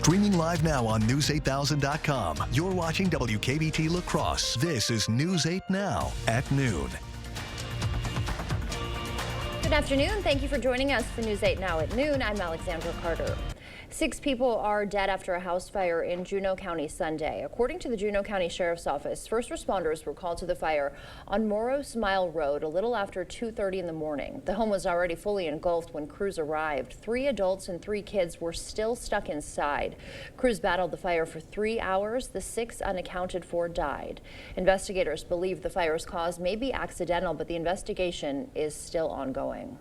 Streaming live now on News8000.com. You're watching WKBT La Crosse. This is News 8 Now at noon. Good afternoon. Thank you for joining us for News 8 Now at noon. I'm Alexandra Carter. 6 people are dead after a house fire in Juneau County Sunday. According to the Juneau County Sheriff's Office, first responders were called to the fire on Morrow Smile Road a little after 2:30 in the morning. The home was already fully engulfed when crews arrived. 3 adults and 3 kids were still stuck inside. Crews battled the fire for 3 hours. The 6 unaccounted for died. Investigators believe the fire's cause may be accidental, but the investigation is still ongoing.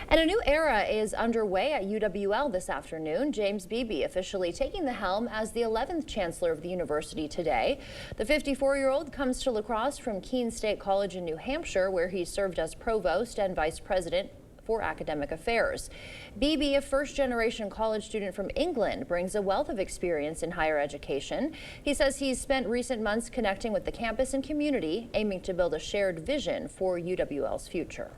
And a new era is underway at UWL this afternoon. James Beebe officially taking the helm as the 11th chancellor of the university today. The 54-year-old comes to La Crosse from Keene State College in New Hampshire, where he served as provost and vice president for academic affairs. Beebe, a first-generation college student from England, brings a wealth of experience in higher education. He says he's spent recent months connecting with the campus and community, aiming to build a shared vision for UWL's future.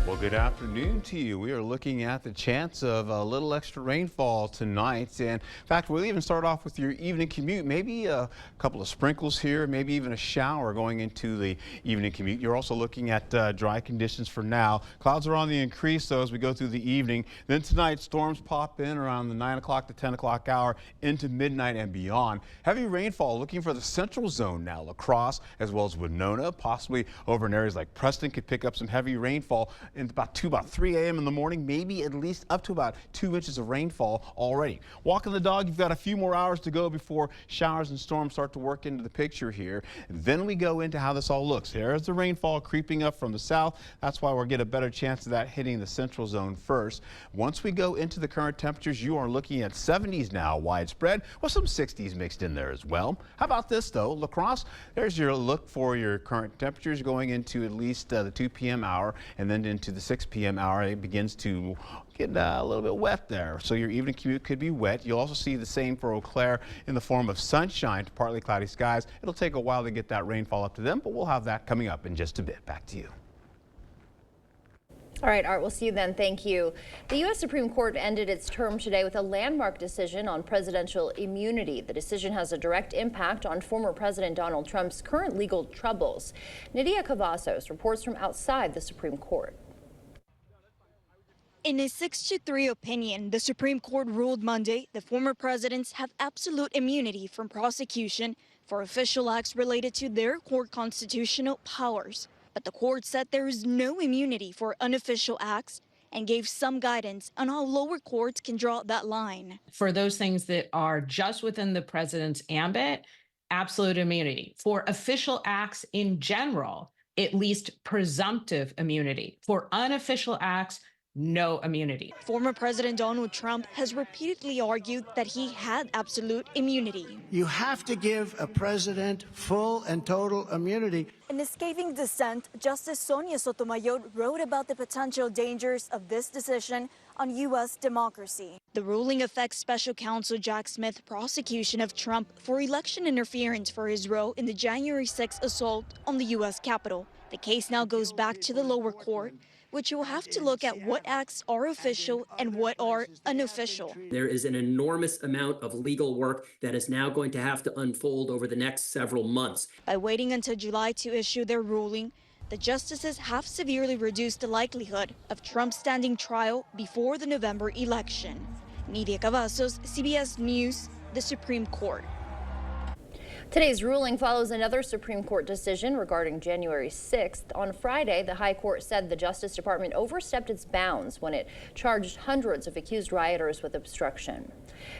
Well, good afternoon to you. We are looking at the chance of a little extra rainfall tonight. And in fact, we'll even start off with your evening commute. Maybe a couple of sprinkles here, maybe even a shower going into the evening commute. You're also looking at dry conditions for now. Clouds are on the increase, though, as we go through the evening. Then tonight, storms pop in around the 9 o'clock to 10 o'clock hour into midnight and beyond. Heavy rainfall looking for the central zone now. La Crosse as well as Winona, possibly over in areas like Preston, could pick up some heavy rainfall in about 3 a.m. in the morning, maybe at least up to about 2 inches of rainfall already. Walking the dog, you've got a few more hours to go before showers and storms start to work into the picture here. Then we go into how this all looks. There's the rainfall creeping up from the south. That's why we'll get a better chance of that hitting the central zone first. Once we go into the current temperatures, you are looking at 70s now widespread, with some 60s mixed in there as well. How about this though? La Crosse, there's your look for your current temperatures going into at least the 2 p.m. hour, and then into the 6 p.m. hour, it begins to get a little bit wet there. So your evening commute could be wet. You'll also see the same for Eau Claire in the form of sunshine to partly cloudy skies. It'll take a while to get that rainfall up to them, but we'll have that coming up in just a bit. Back to you. All right, Art, we'll see you then. Thank you. The U.S. Supreme Court ended its term today with a landmark decision on presidential immunity. The decision has a direct impact on former President Donald Trump's current legal troubles. Nydia Cavazos reports from outside the Supreme Court. In a 6-3 opinion, the Supreme Court ruled Monday that former presidents have absolute immunity from prosecution for official acts related to their core constitutional powers. But the court said there is no immunity for unofficial acts and gave some guidance on how lower courts can draw that line. For those things that are just within the president's ambit, absolute immunity. For official acts in general, at least presumptive immunity. For unofficial acts, no immunity. Former President Donald Trump has repeatedly argued that he had absolute immunity. You have to give a president full and total immunity. In a scathing dissent, Justice Sonia Sotomayor wrote about the potential dangers of this decision on U.S. democracy. The ruling affects Special Counsel Jack Smith's prosecution of Trump for election interference for his role in the January 6th assault on the U.S. Capitol. The case now goes back to the lower court, which will have to look at what acts are official and what are unofficial. There is an enormous amount of legal work that is now going to have to unfold over the next several months. By waiting until July to issue their ruling, the justices have severely reduced the likelihood of Trump standing trial before the November election. Nydia Cavazos, CBS News, the Supreme Court. Today's ruling follows another Supreme Court decision regarding January 6th. On Friday, the High Court said the Justice Department overstepped its bounds when it charged hundreds of accused rioters with obstruction.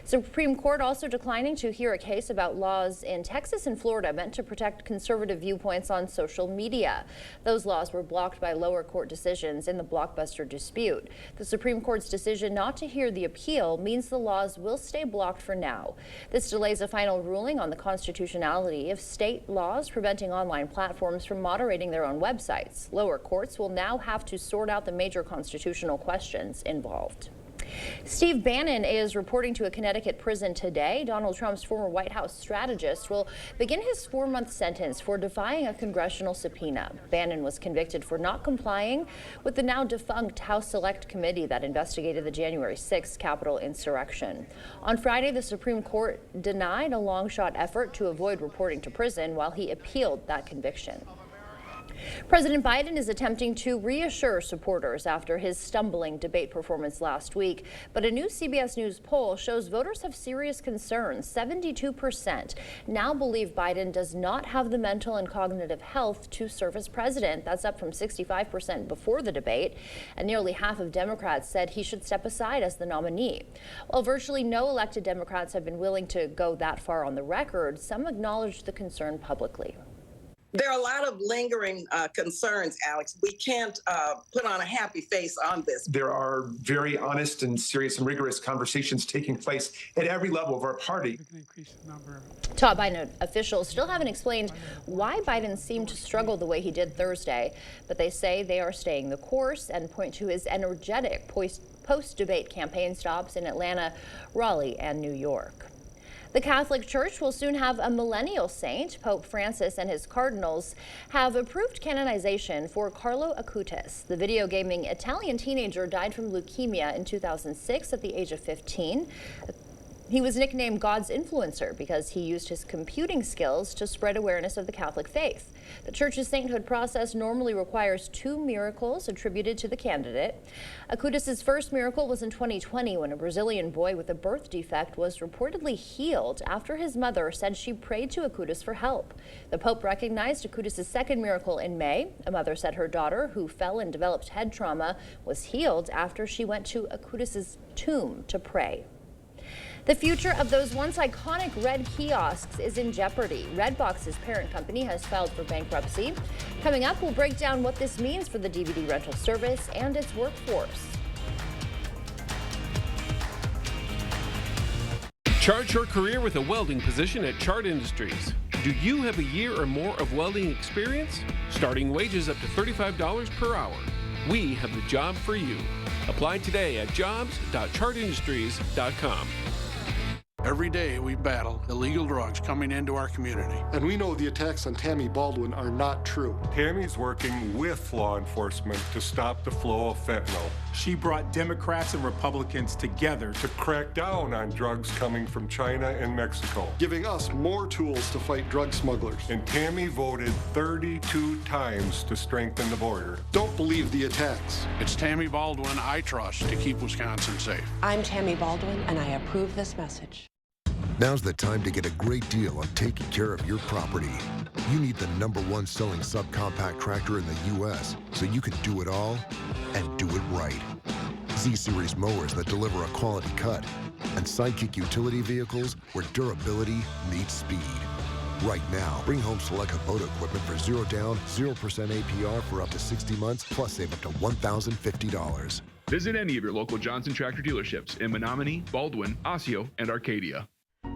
Supreme Court also declining to hear a case about laws in Texas and Florida meant to protect conservative viewpoints on social media. Those laws were blocked by lower court decisions in the Blockbuster dispute. The Supreme Court's decision not to hear the appeal means the laws will stay blocked for now. This delays a final ruling on the constitutionality of state laws preventing online platforms from moderating their own websites. Lower courts will now have to sort out the major constitutional questions involved. Steve Bannon is reporting to a Connecticut prison today. Donald Trump's former White House strategist will begin his 4-month sentence for defying a congressional subpoena. Bannon was convicted for not complying with the now defunct House Select Committee that investigated the January 6th Capitol insurrection. On Friday, the Supreme Court denied a long-shot effort to avoid reporting to prison while he appealed that conviction. President Biden is attempting to reassure supporters after his stumbling debate performance last week. But a new CBS News poll shows voters have serious concerns. 72% now believe Biden does not have the mental and cognitive health to serve as president. That's up from 65% before the debate. And nearly half of Democrats said he should step aside as the nominee. While virtually no elected Democrats have been willing to go that far on the record, some acknowledged the concern publicly. There are a lot of lingering concerns, Alex. We can't put on a happy face on this. There are very honest and serious and rigorous conversations taking place at every level of our party. Top Biden officials still haven't explained why Biden seemed to struggle the way he did Thursday, but they say they are staying the course and point to his energetic post-debate campaign stops in Atlanta, Raleigh, and New York. The Catholic Church will soon have a millennial saint. Pope Francis and his cardinals have approved canonization for Carlo Acutis. The video gaming Italian teenager died from leukemia in 2006 at the age of 15. He was nicknamed God's influencer because he used his computing skills to spread awareness of the Catholic faith. The church's sainthood process normally requires 2 miracles attributed to the candidate. Acutis' first miracle was in 2020 when a Brazilian boy with a birth defect was reportedly healed after his mother said she prayed to Acutis for help. The Pope recognized Acutis' second miracle in May. A mother said her daughter, who fell and developed head trauma, was healed after she went to Acutis' tomb to pray. The future of those once iconic red kiosks is in jeopardy. Redbox's parent company has filed for bankruptcy. Coming up, we'll break down what this means for the DVD rental service and its workforce. Chart your career with a welding position at Chart Industries. Do you have a year or more of welding experience? Starting wages up to $35 per hour. We have the job for you. Apply today at jobs.chartindustries.com. Every day we battle illegal drugs coming into our community. And we know the attacks on Tammy Baldwin are not true. Tammy's working with law enforcement to stop the flow of fentanyl. She brought Democrats and Republicans together to crack down on drugs coming from China and Mexico, giving us more tools to fight drug smugglers. And Tammy voted 32 times to strengthen the border. Don't believe the attacks. It's Tammy Baldwin I trust to keep Wisconsin safe. I'm Tammy Baldwin, and I approve this message. Now's the time to get a great deal on taking care of your property. You need the #1 selling subcompact tractor in the U.S. so you can do it all and do it right. Z-Series mowers that deliver a quality cut, and Sidekick utility vehicles where durability meets speed. Right now, bring home select Kubota equipment for 0 down, 0% APR for up to 60 months, plus save up to $1,050. Visit any of your local Johnson Tractor dealerships in Menominee, Baldwin, Osseo, and Arcadia.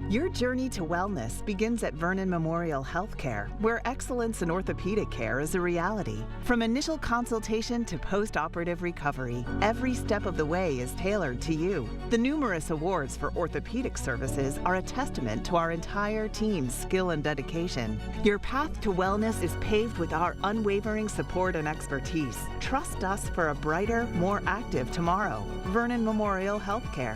Your journey to wellness begins at Vernon Memorial Healthcare, where excellence in orthopedic care is a reality. From initial consultation to post-operative recovery, every step of the way is tailored to you. The numerous awards for orthopedic services are a testament to our entire team's skill and dedication. Your path to wellness is paved with our unwavering support and expertise. Trust us for a brighter, more active tomorrow. Vernon Memorial Healthcare.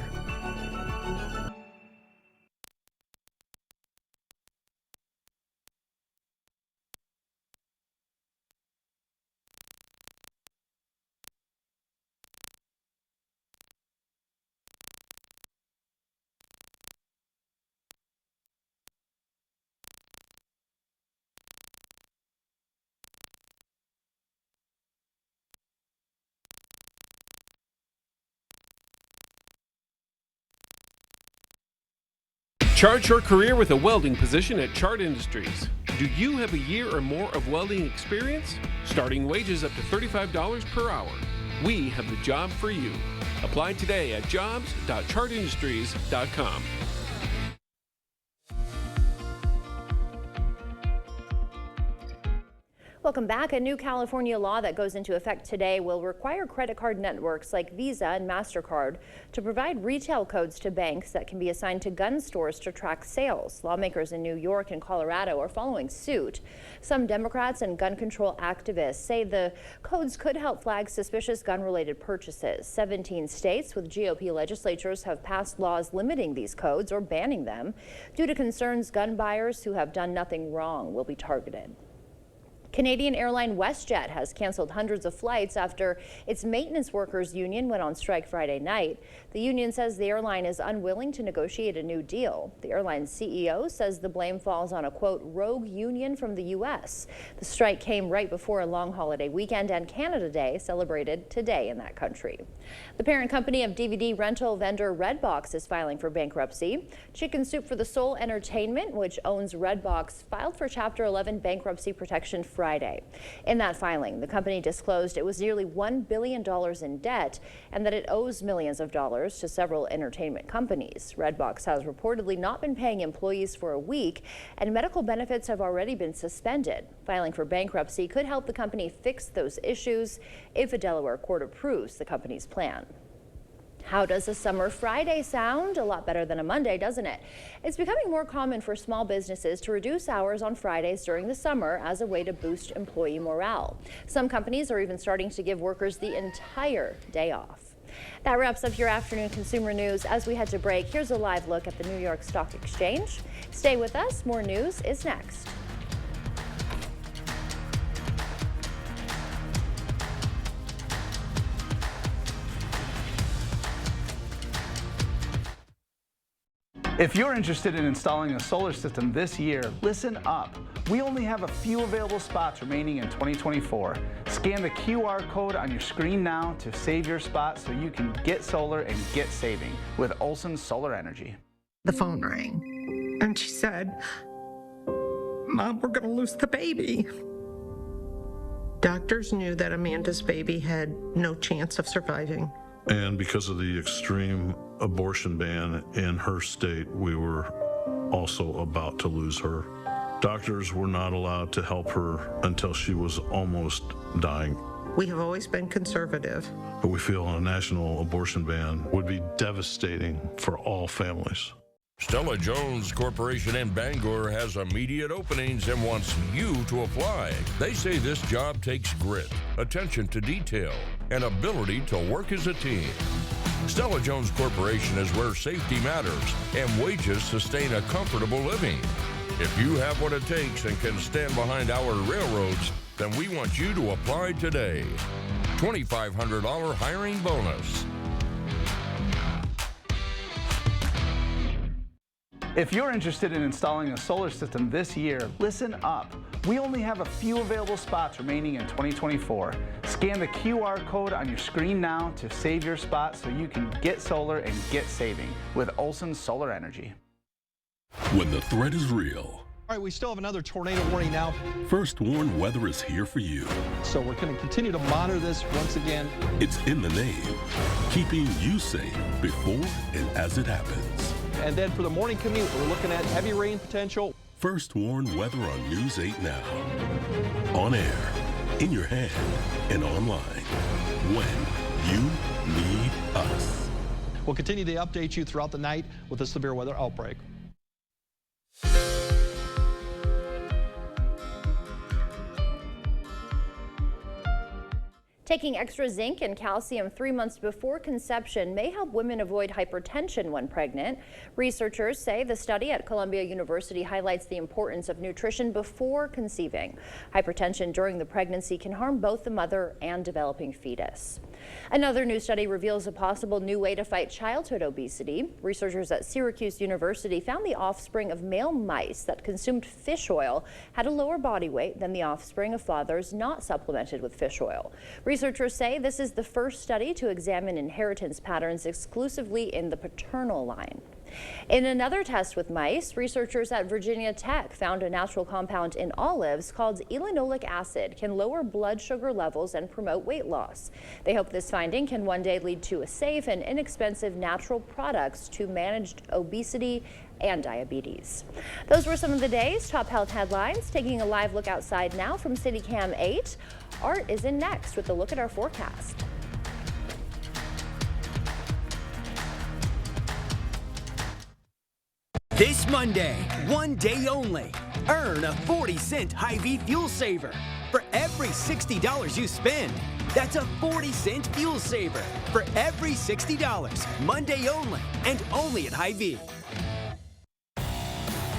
Chart your career with a welding position at Chart Industries. Do you have a year or more of welding experience? Starting wages up to $35 per hour. We have the job for you. Apply today at jobs.chartindustries.com. Welcome back. A new California law that goes into effect today will require credit card networks like Visa and MasterCard to provide retail codes to banks that can be assigned to gun stores to track sales. Lawmakers in New York and Colorado are following suit. Some Democrats and gun control activists say the codes could help flag suspicious gun-related purchases. 17 states with GOP legislatures have passed laws limiting these codes or banning them. Due to concerns, gun buyers who have done nothing wrong will be targeted. Canadian airline WestJet has canceled hundreds of flights after its maintenance workers union went on strike Friday night. The union says the airline is unwilling to negotiate a new deal. The airline's CEO says the blame falls on a, quote, rogue union from the U.S. The strike came right before a long holiday weekend and Canada Day, celebrated today in that country. The parent company of DVD rental vendor Redbox is filing for bankruptcy. Chicken Soup for the Soul Entertainment, which owns Redbox, filed for Chapter 11 bankruptcy protection Friday. In that filing, the company disclosed it was nearly $1 billion in debt and that it owes millions of dollars to several entertainment companies. Redbox has reportedly not been paying employees for a week, and medical benefits have already been suspended. Filing for bankruptcy could help the company fix those issues if a Delaware court approves the company's plan. How does a summer Friday sound? A lot better than a Monday, doesn't it? It's becoming more common for small businesses to reduce hours on Fridays during the summer as a way to boost employee morale. Some companies are even starting to give workers the entire day off. That wraps up your afternoon consumer news. As we head to break, here's a live look at the New York Stock Exchange. Stay with us. More news is next. If you're interested in installing a solar system this year, listen up. We only have a few available spots remaining in 2024. Scan the QR code on your screen now to save your spot so you can get solar and get saving with Olson Solar Energy. The phone rang and she said, "Mom, we're going to lose the baby." Doctors knew that Amanda's baby had no chance of surviving. And because of the extreme abortion ban in her state, we were also about to lose her. Doctors were not allowed to help her until she was almost dying. We have always been conservative. But we feel a national abortion ban would be devastating for all families. Stella Jones Corporation in Bangor has immediate openings and wants you to apply. They say this job takes grit, attention to detail, and ability to work as a team. Stella Jones Corporation is where safety matters and wages sustain a comfortable living. If you have what it takes and can stand behind our railroads, then we want you to apply today. $2,500 hiring bonus. If you're interested in installing a solar system this year, listen up. We only have a few available spots remaining in 2024. Scan the QR code on your screen now to save your spot so you can get solar and get saving with Olson Solar Energy. When the threat is real. All right, we still have another tornado warning now. First Warn Weather is here for you. So we're going to continue to monitor this once again. It's in the name, keeping you safe before and as it happens. And then for the morning commute, we're looking at heavy rain potential. First Warn Weather on News 8 Now. On air, in your hand, and online. When you need us. We'll continue to update you throughout the night with a severe weather outbreak. Taking extra zinc and calcium 3 months before conception may help women avoid hypertension when pregnant. Researchers say the study at Columbia University highlights the importance of nutrition before conceiving. Hypertension during the pregnancy can harm both the mother and developing fetus. Another new study reveals a possible new way to fight childhood obesity. Researchers at Syracuse University found the offspring of male mice that consumed fish oil had a lower body weight than the offspring of fathers not supplemented with fish oil. Researchers say this is the first study to examine inheritance patterns exclusively in the paternal line. In another test with mice, researchers at Virginia Tech found a natural compound in olives called elenolic acid can lower blood sugar levels and promote weight loss. They hope this finding can one day lead to a safe and inexpensive natural products to manage obesity and diabetes. Those were some of the day's top health headlines. Taking a live look outside now from CityCam 8. Art is in next with a look at our forecast. This Monday, one day only, earn a 40-cent Hy-Vee fuel saver. For every $60 you spend, that's a 40-cent fuel saver. For every $60, Monday only, and only at Hy-Vee.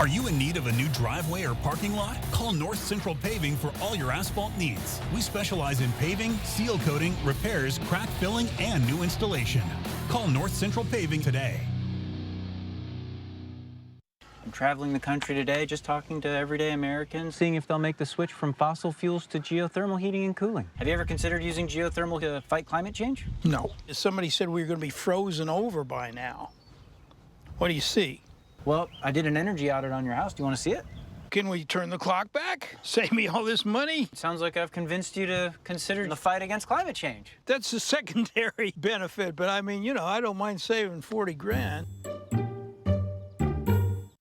Are you in need of a new driveway or parking lot? Call North Central Paving for all your asphalt needs. We specialize in paving, seal coating, repairs, crack filling, and new installation. Call North Central Paving today. I'm traveling the country today, just talking to everyday Americans, seeing if they'll make the switch from fossil fuels to geothermal heating and cooling. Have you ever considered using geothermal to fight climate change? No. Somebody said we were going to be frozen over by now. What do you see? Well, I did an energy audit on your house. Do you want to see it? Can we turn the clock back? Save me all this money? Sounds like I've convinced you to consider the fight against climate change. That's a secondary benefit, but I mean, you know, I don't mind saving 40 grand.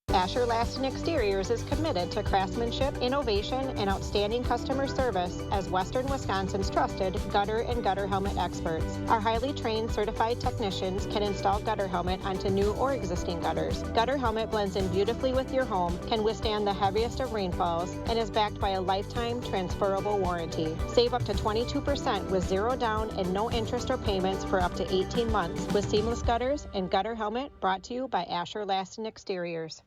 Asher Laston Exteriors is committed to craftsmanship, innovation, and outstanding customer service as Western Wisconsin's trusted gutter and gutter helmet experts. Our highly trained certified technicians can install gutter helmet onto new or existing gutters. Gutter helmet blends in beautifully with your home, can withstand the heaviest of rainfalls, and is backed by a lifetime transferable warranty. Save up to 22% with zero down and no interest or payments for up to 18 months with seamless gutters and gutter helmet, brought to you by Asher Laston Exteriors.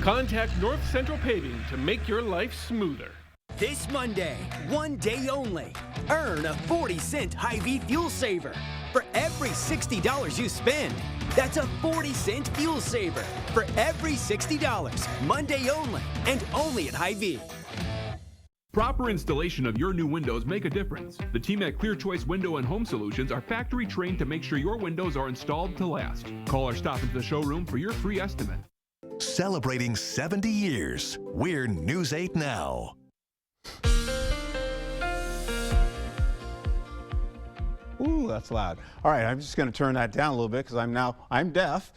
Contact North Central Paving to make your life smoother. This Monday, one day only, earn a 40-cent Hy-Vee fuel saver. For every $60 you spend, that's a 40-cent fuel saver. For every $60, Monday only, and only at Hy-Vee. Proper installation of your new windows make a difference. The team at Clear Choice Window and Home Solutions are factory trained to make sure your windows are installed to last. Call or stop into the showroom for your free estimate. Celebrating 70 years, we're News 8 Now. Ooh, that's loud. All right, I'm just going to turn that down a little bit because I'm deaf.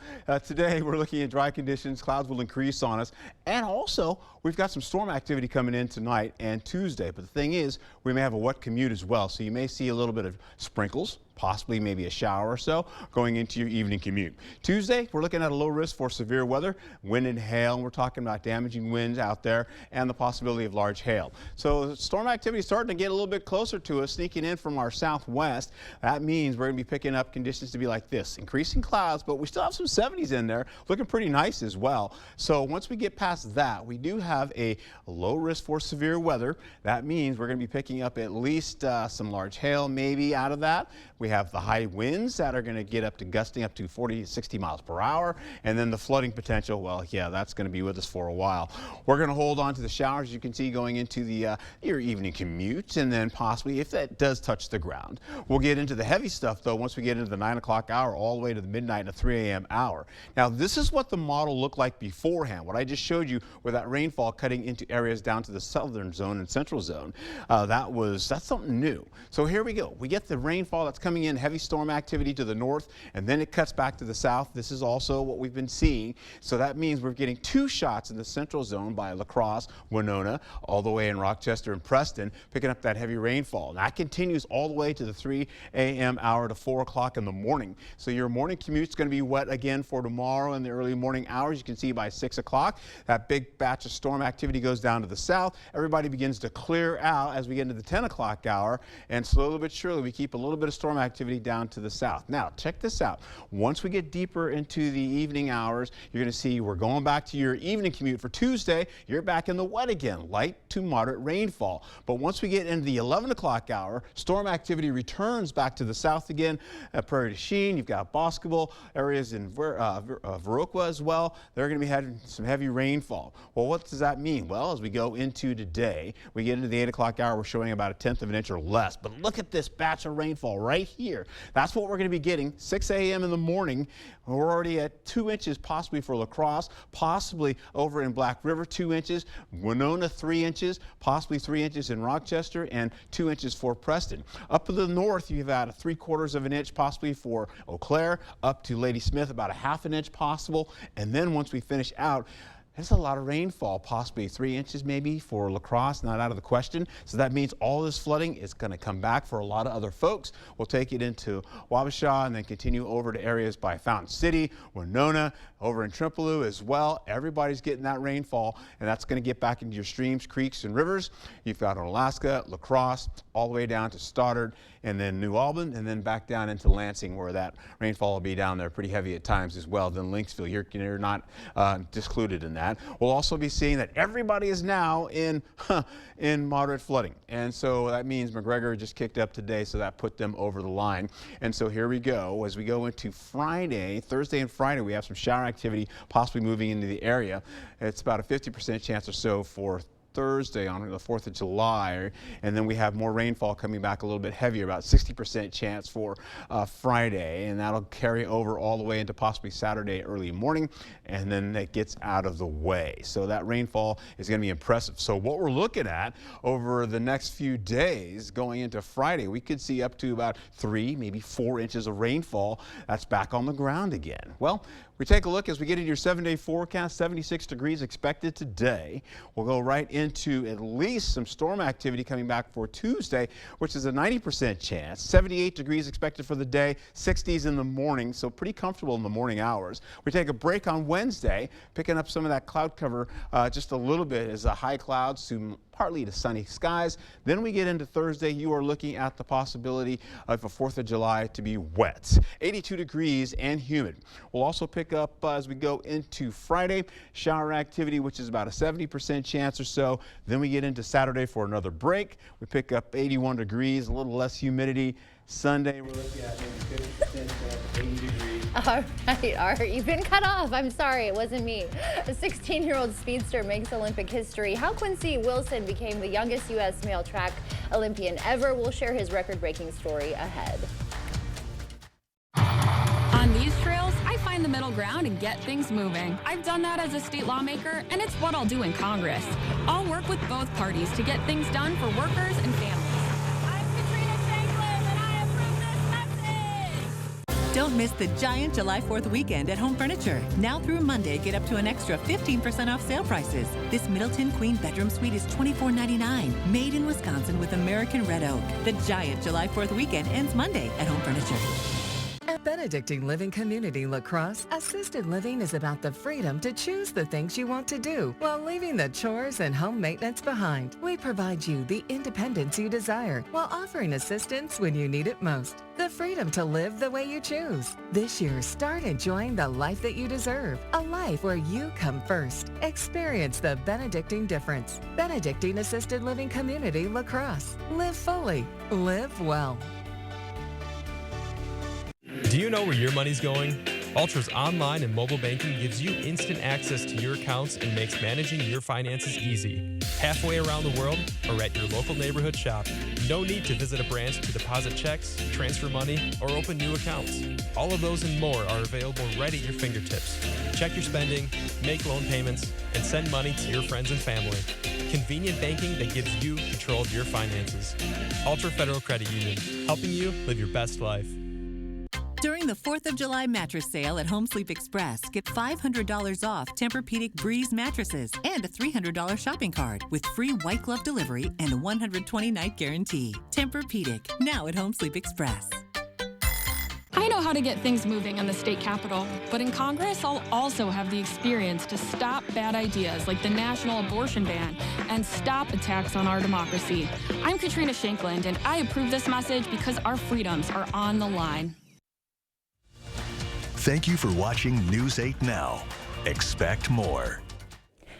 Today we're looking at dry conditions. Clouds will increase on us. And also, we've got some storm activity coming in tonight and Tuesday. But the thing is, we may have a wet commute as well. So you may see a little bit of sprinkles, possibly maybe a shower or so going into your evening commute. Tuesday, we're looking at a low risk for severe weather, wind and hail, and we're talking about damaging winds out there and the possibility of large hail. So storm activity is starting to get a little bit closer to us, sneaking in from our southwest. That means we're going to be picking up conditions to be like this, increasing clouds, but we still have some 70s in there, looking pretty nice as well. So once we get past that, we do have a low risk for severe weather. That means we're going to be picking up at least some large hail maybe out of that. We have the high winds that are going to get up to gusting up to 40 to 60 miles per hour. And then the flooding potential, well, yeah, that's going to be with us for a while. We're going to hold on to the showers you can see going into the your evening commute. And then possibly, if that does touch the ground, we'll get into the heavy stuff, though, once we get into the 9 o'clock hour all the way to the midnight and 3 a.m. hour. Now, this is what the model looked like beforehand. What I just showed you with that rainfall cutting into areas down to the southern zone and central zone. That's something new. So here we go. We get the rainfall that's coming in, heavy storm activity to the north, and then it cuts back to the south. This is also what we've been seeing. So that means we're getting 2 shots in the central zone by La Crosse, Winona, all the way in Rochester and Preston, picking up that heavy rainfall. And that continues all the way to the 3 a.m. hour to 4 o'clock in the morning. So your morning commute is going to be wet again for tomorrow in the early morning hours. You can see by 6 o'clock, that big batch of storm activity goes down to the south. Everybody begins to clear out as we get into the 10 o'clock hour, and slowly but surely we keep a little bit of storm activity down to the south. Now, check this out. Once we get deeper into the evening hours, you're going to see we're going back to your evening commute for Tuesday. You're back in the wet again, light to moderate rainfall. But once we get into the 11 o'clock hour, storm activity returns back to the south again. Prairie du Chien, you've got Boscobel, areas in Viroqua as well. They're going to be having some heavy rainfall. Well, what does that mean? Well, as we go into today, we get into the 8 o'clock hour, we're showing about 1/10 of an inch or less. But look at this batch of rainfall right here. That's what we're going to be getting 6 a.m. in the morning. We're already at 2 inches possibly for La Crosse, possibly over in Black River 2 inches, Winona 3 inches, possibly 3 inches in Rochester, and 2 inches for Preston. Up to the north, you've got 3/4 of an inch possibly for Eau Claire, up to Ladysmith, about 1/2 an inch possible. And then once we finish out, there's a lot of rainfall, possibly 3 inches maybe for La Crosse, not out of the question. So that means all this flooding is going to come back for a lot of other folks. We'll take it into Wabasha and then continue over to areas by Fountain City, Winona, over in Trimpaloo as well. Everybody's getting that rainfall, and that's going to get back into your streams, creeks, and rivers. You've got Alaska, La Crosse, all the way down to Stoddard, and then New Albany, and then back down into Lansing, where that rainfall will be down there pretty heavy at times as well. Then Lynxville, you're not discluded in that. We'll also be seeing that everybody is now in moderate flooding, and so that means McGregor just kicked up today, so that put them over the line. And so here we go. As we go into Friday, Thursday and Friday, we have some shower activity possibly moving into the area. It's about a 50% chance or so for Thursday on the 4th of July, and then we have more rainfall coming back a little bit heavier, about 60% chance for Friday, and that'll carry over all the way into possibly Saturday early morning, and then it gets out of the way. So that rainfall is going to be impressive. So what we're looking at over the next few days going into Friday, we could see up to about 3, maybe 4 inches of rainfall. That's back on the ground again. Well, we take a look as we get into your 7-day forecast. 76 degrees expected today. We'll go right into at least some storm activity coming back for Tuesday, which is a 90% chance. 78 degrees expected for the day, 60s in the morning, so pretty comfortable in the morning hours. We take a break on Wednesday, picking up some of that cloud cover just a little bit as a high clouds to partly to sunny skies. Then we get into Thursday. You are looking at the possibility of a 4th of July to be wet. 82 degrees and humid. We'll also pick up as we go into Friday, shower activity, which is about a 70% chance or so. Then we get into Saturday for another break. We pick up 81 degrees, a little less humidity. Sunday, we're looking at maybe 50% chance, 80 degrees. All right. You've been cut off. I'm sorry, it wasn't me. A 16-year-old speedster makes Olympic history. How Quincy Wilson became the youngest U.S. male track Olympian ever. We'll share his record-breaking story ahead. On these trails, I find the middle ground and get things moving. I've done that as a state lawmaker, and it's what I'll do in Congress. I'll work with both parties to get things done for workers and families. Don't miss the giant July 4th weekend at Home Furniture. Now through Monday, get up to an extra 15% off sale prices. This Middleton Queen bedroom suite is $24.99. Made in Wisconsin with American Red Oak. The giant July 4th weekend ends Monday at Home Furniture. At Benedictine Living Community La Crosse, assisted living is about the freedom to choose the things you want to do while leaving the chores and home maintenance behind. We provide you the independence you desire while offering assistance when you need it most. The freedom to live the way you choose. This year, start enjoying the life that you deserve. A life where you come first. Experience the Benedictine difference. Benedictine Assisted Living Community La Crosse. Live fully. Live well. Do you know where your money's going? Ultra's online and mobile banking gives you instant access to your accounts and makes managing your finances easy. Halfway around the world or at your local neighborhood shop. No need to visit a branch to deposit checks, transfer money, or open new accounts. All of those and more are available right at your fingertips. Check your spending, make loan payments, and send money to your friends and family. Convenient banking that gives you control of your finances. Ultra Federal Credit Union, helping you live your best life. During the 4th of July mattress sale at Home Sleep Express, get $500 off Tempur-Pedic Breeze mattresses and a $300 shopping cart with free white glove delivery and a 120-night guarantee. Tempur-Pedic, now at Home Sleep Express. I know how to get things moving in the state capitol, but in Congress, I'll also have the experience to stop bad ideas like the national abortion ban and stop attacks on our democracy. I'm Katrina Shankland, and I approve this message because our freedoms are on the line. Thank you for watching News 8 Now. Expect more.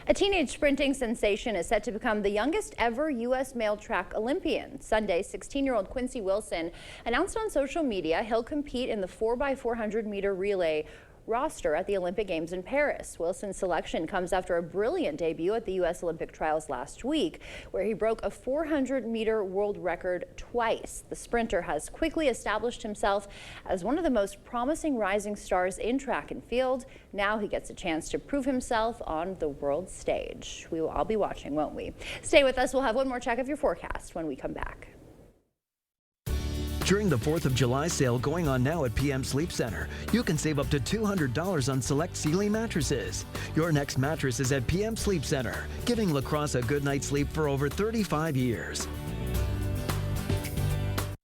A teenage sprinting sensation is set to become the youngest ever U.S. male track Olympian. Sunday, 16-year-old Quincy Wilson announced on social media he'll compete in the 4x400 meter relay roster at the Olympic Games in Paris. Wilson's selection comes after a brilliant debut at the U.S. Olympic trials last week, where he broke a 400-meter world record twice. The sprinter has quickly established himself as one of the most promising rising stars in track and field. Now he gets a chance to prove himself on the world stage. We will all be watching, won't we? Stay with us. We'll have one more check of your forecast when we come back. During the 4th of July sale going on now at PM Sleep Center, you can save up to $200 on select Sealy mattresses. Your next mattress is at PM Sleep Center, giving La Crosse a good night's sleep for over 35 years.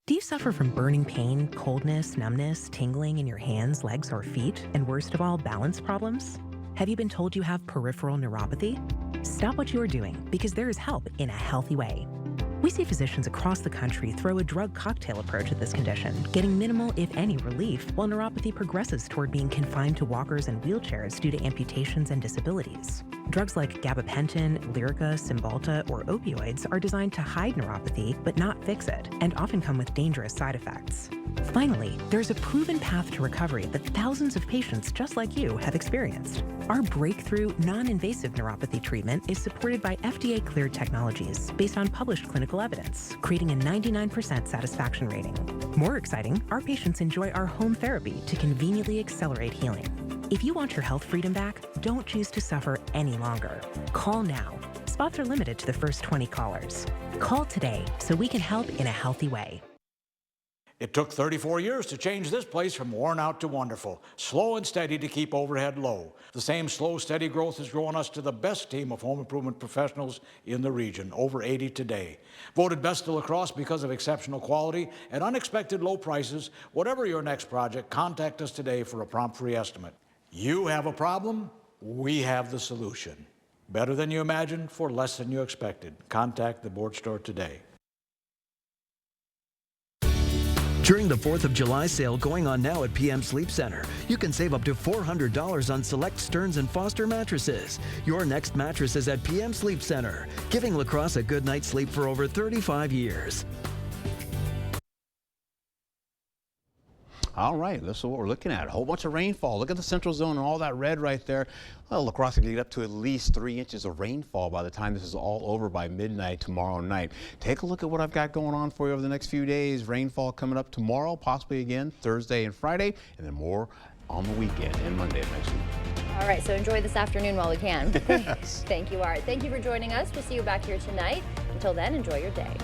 Do you suffer from burning pain, coldness, numbness, tingling in your hands, legs, or feet, and worst of all, balance problems? Have you been told you have peripheral neuropathy? Stop what you are doing, because there is help in a healthy way. We see physicians across the country throw a drug cocktail approach at this condition, getting minimal, if any, relief while neuropathy progresses toward being confined to walkers and wheelchairs due to amputations and disabilities. Drugs like gabapentin, Lyrica, Cymbalta, or opioids are designed to hide neuropathy but not fix it, and often come with dangerous side effects. Finally, there's a proven path to recovery that thousands of patients just like you have experienced. Our breakthrough, non-invasive neuropathy treatment is supported by FDA-cleared technologies based on published clinical evidence, creating a 99% satisfaction rating. More exciting, our patients enjoy our home therapy to conveniently accelerate healing. If you want your health freedom back, don't choose to suffer any longer. Call now. Spots are limited to the first 20 callers. Call today so we can help in a healthy way. It took 34 years to change this place from worn out to wonderful, slow and steady to keep overhead low. The same slow, steady growth has grown us to the best team of home improvement professionals in the region, over 80 today. Voted best to La Crosse because of exceptional quality and unexpected low prices. Whatever your next project, contact us today for a prompt free estimate. You have a problem, we have the solution. Better than you imagined for less than you expected. Contact the board store today. During the 4th of July sale going on now at PM Sleep Center, you can save up to $400 on select Stearns & Foster mattresses. Your next mattress is at PM Sleep Center, giving La Crosse a good night's sleep for over 35 years. All right, this is what we're looking at. A whole bunch of rainfall. Look at the central zone and all that red right there. Well, La Crosse can get up to at least 3 inches of rainfall by the time this is all over by midnight tomorrow night. Take a look at what I've got going on for you over the next few days. Rainfall coming up tomorrow, possibly again Thursday and Friday, and then more on the weekend and Monday of next week. All right, so enjoy this afternoon while we can. Yes. Thank you, Art. Thank you for joining us. We'll see you back here tonight. Until then, enjoy your day.